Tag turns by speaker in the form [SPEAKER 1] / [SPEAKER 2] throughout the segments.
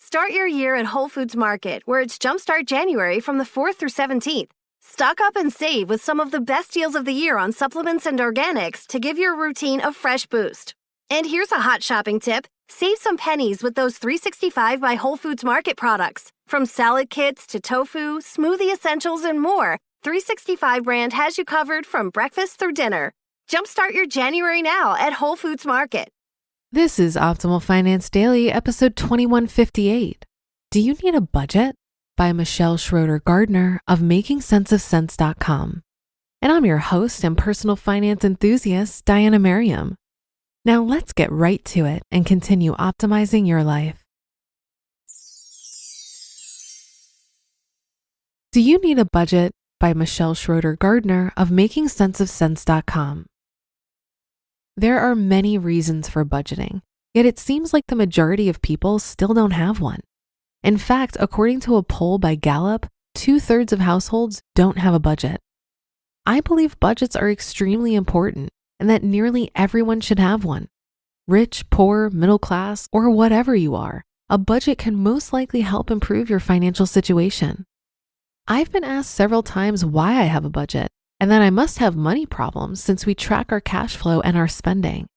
[SPEAKER 1] Start your year at Whole Foods Market, where it's Jumpstart January from the 4th through 17th. Stock up and save with some of the best deals of the year on supplements and organics to give your routine a fresh boost. And here's a hot shopping tip. Save some pennies with those 365 by Whole Foods Market products. From salad kits to tofu, smoothie essentials, and more, 365 brand has you covered from breakfast through dinner. Jumpstart your January now at Whole Foods Market.
[SPEAKER 2] This is Optimal Finance Daily, episode 2158. Do you need a budget? By Michelle Schroeder-Gardner of MakingSenseOfCents.com. And I'm your host and personal finance enthusiast, Diana Merriam. Now let's get right to it and continue optimizing your life. Do you need a budget? By Michelle Schroeder-Gardner of MakingSenseOfCents.com. There are many reasons for budgeting, yet it seems like the majority of people still don't have one. In fact, according to a poll by Gallup, 2/3 of households don't have a budget. I believe budgets are extremely important and that nearly everyone should have one. Rich, poor, middle class, or whatever you are, a budget can most likely help improve your financial situation. I've been asked several times why I have a budget, and that I must have money problems since we track our cash flow and our spending.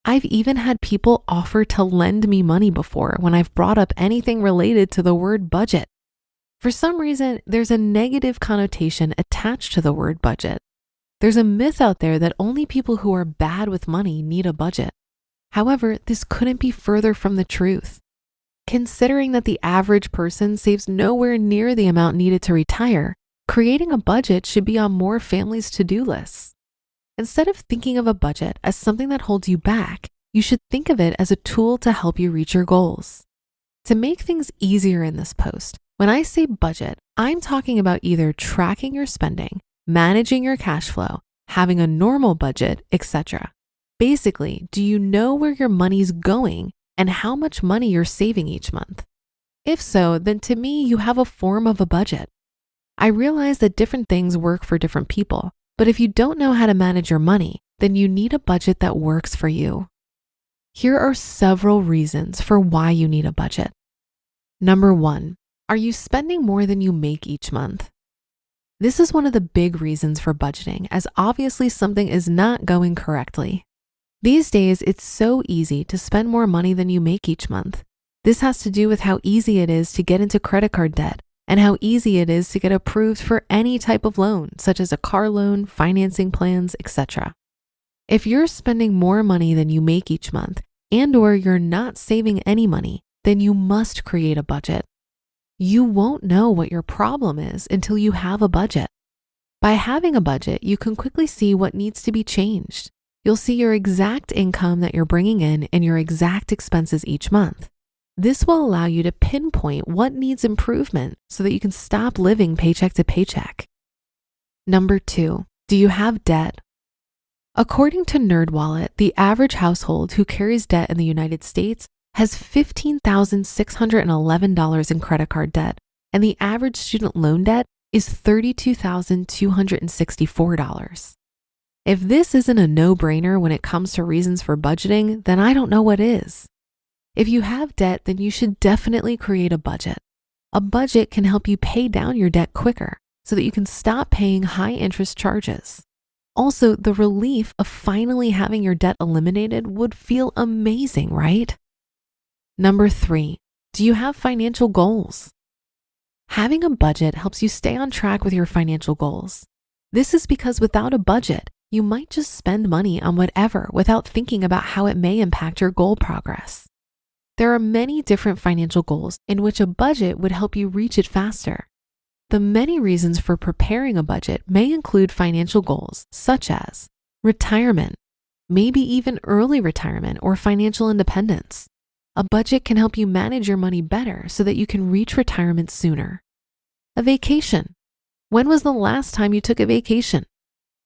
[SPEAKER 2] I've even had people offer to lend me money before when I've brought up anything related to the word budget. For some reason, there's a negative connotation attached to the word budget. There's a myth out there that only people who are bad with money need a budget. However, this couldn't be further from the truth. Considering that the average person saves nowhere near the amount needed to retire, creating a budget should be on more families' to-do lists. Instead of thinking of a budget as something that holds you back, you should think of it as a tool to help you reach your goals. To make things easier in this post, when I say budget, I'm talking about either tracking your spending, managing your cash flow, having a normal budget, etc. Basically, do you know where your money's going and how much money you're saving each month? If so, then to me, you have a form of a budget. I realize that different things work for different people, but if you don't know how to manage your money, then you need a budget that works for you. Here are several reasons for why you need a budget. Number 1, are you spending more than you make each month? This is one of the big reasons for budgeting, as obviously something is not going correctly. These days, it's so easy to spend more money than you make each month. This has to do with how easy it is to get into credit card debt, and how easy it is to get approved for any type of loan, such as a car loan, financing plans, etc. If you're spending more money than you make each month, and/or you're not saving any money, then you must create a budget. You won't know what your problem is until you have a budget. By having a budget, you can quickly see what needs to be changed. You'll see your exact income that you're bringing in and your exact expenses each month. This will allow you to pinpoint what needs improvement so that you can stop living paycheck to paycheck. Number 2, do you have debt? According to NerdWallet, the average household who carries debt in the United States has $15,611 in credit card debt, and the average student loan debt is $32,264. If this isn't a no-brainer when it comes to reasons for budgeting, then I don't know what is. If you have debt, then you should definitely create a budget. A budget can help you pay down your debt quicker so that you can stop paying high interest charges. Also, the relief of finally having your debt eliminated would feel amazing, right? Number 3, do you have financial goals? Having a budget helps you stay on track with your financial goals. This is because without a budget, you might just spend money on whatever without thinking about how it may impact your goal progress. There are many different financial goals in which a budget would help you reach it faster. The many reasons for preparing a budget may include financial goals such as retirement, maybe even early retirement or financial independence. A budget can help you manage your money better so that you can reach retirement sooner. A vacation. When was the last time you took a vacation?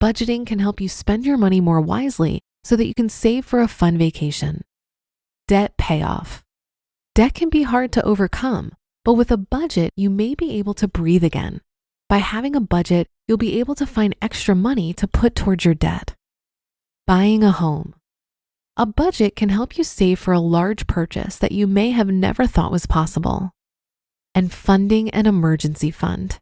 [SPEAKER 2] Budgeting can help you spend your money more wisely so that you can save for a fun vacation. Debt payoff. Debt can be hard to overcome, but with a budget, you may be able to breathe again. By having a budget, you'll be able to find extra money to put towards your debt. Buying a home. A budget can help you save for a large purchase that you may have never thought was possible. And funding an emergency fund.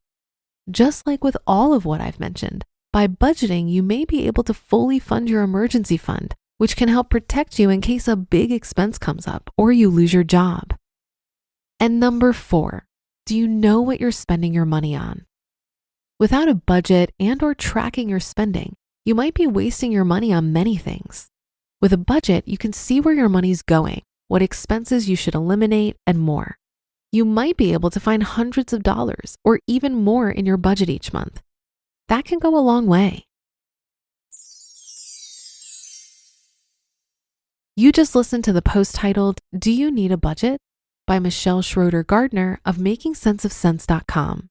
[SPEAKER 2] Just like with all of what I've mentioned, by budgeting, you may be able to fully fund your emergency fund, which can help protect you in case a big expense comes up or you lose your job. And number 4, do you know what you're spending your money on? Without a budget and or tracking your spending, you might be wasting your money on many things. With a budget, you can see where your money's going, what expenses you should eliminate, and more. You might be able to find hundreds of dollars or even more in your budget each month. That can go a long way. You just listened to the post titled, "Do You Need a Budget?" by Michelle Schroeder-Gardner of MakingSenseOfSense.com.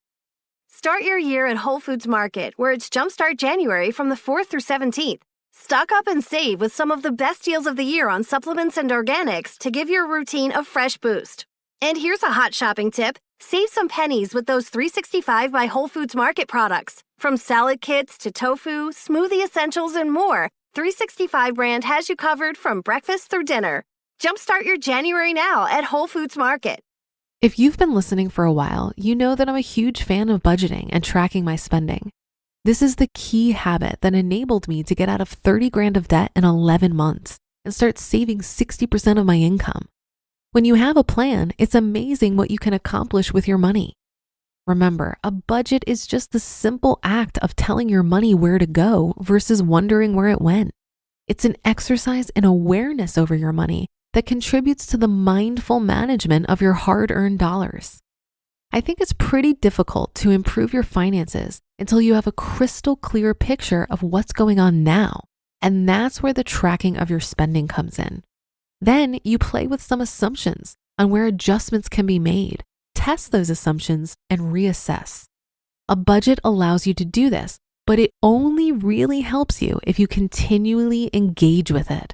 [SPEAKER 1] Start your year at Whole Foods Market, where it's Jumpstart January from the 4th through 17th. Stock up and save with some of the best deals of the year on supplements and organics to give your routine a fresh boost. And here's a hot shopping tip. Save some pennies with those 365 by Whole Foods Market products. From salad kits to tofu, smoothie essentials, and more, 365 brand has you covered from breakfast through dinner. Jumpstart your January now at Whole Foods Market.
[SPEAKER 2] If you've been listening for a while, you know that I'm a huge fan of budgeting and tracking my spending. This is the key habit that enabled me to get out of 30 grand of debt in 11 months and start saving 60% of my income. When you have a plan, it's amazing what you can accomplish with your money. Remember, a budget is just the simple act of telling your money where to go versus wondering where it went. It's an exercise in awareness over your money that contributes to the mindful management of your hard-earned dollars. I think it's pretty difficult to improve your finances until you have a crystal clear picture of what's going on now. And that's where the tracking of your spending comes in. Then you play with some assumptions on where adjustments can be made, test those assumptions, and reassess. A budget allows you to do this, but it only really helps you if you continually engage with it.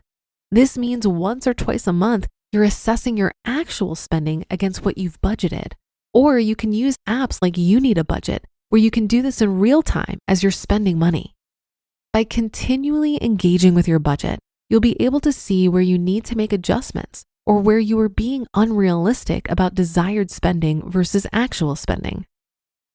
[SPEAKER 2] This means once or twice a month, you're assessing your actual spending against what you've budgeted. Or you can use apps like You Need a Budget, where you can do this in real time as you're spending money. By continually engaging with your budget, you'll be able to see where you need to make adjustments or where you are being unrealistic about desired spending versus actual spending.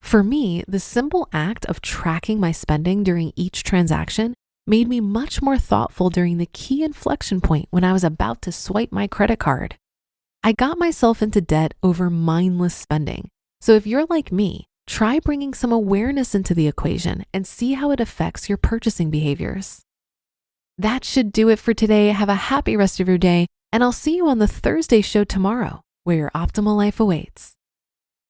[SPEAKER 2] For me, the simple act of tracking my spending during each transaction made me much more thoughtful during the key inflection point when I was about to swipe my credit card. I got myself into debt over mindless spending. So if you're like me, try bringing some awareness into the equation and see how it affects your purchasing behaviors. That should do it for today. Have a happy rest of your day, and I'll see you on the Thursday show tomorrow, where your optimal life awaits.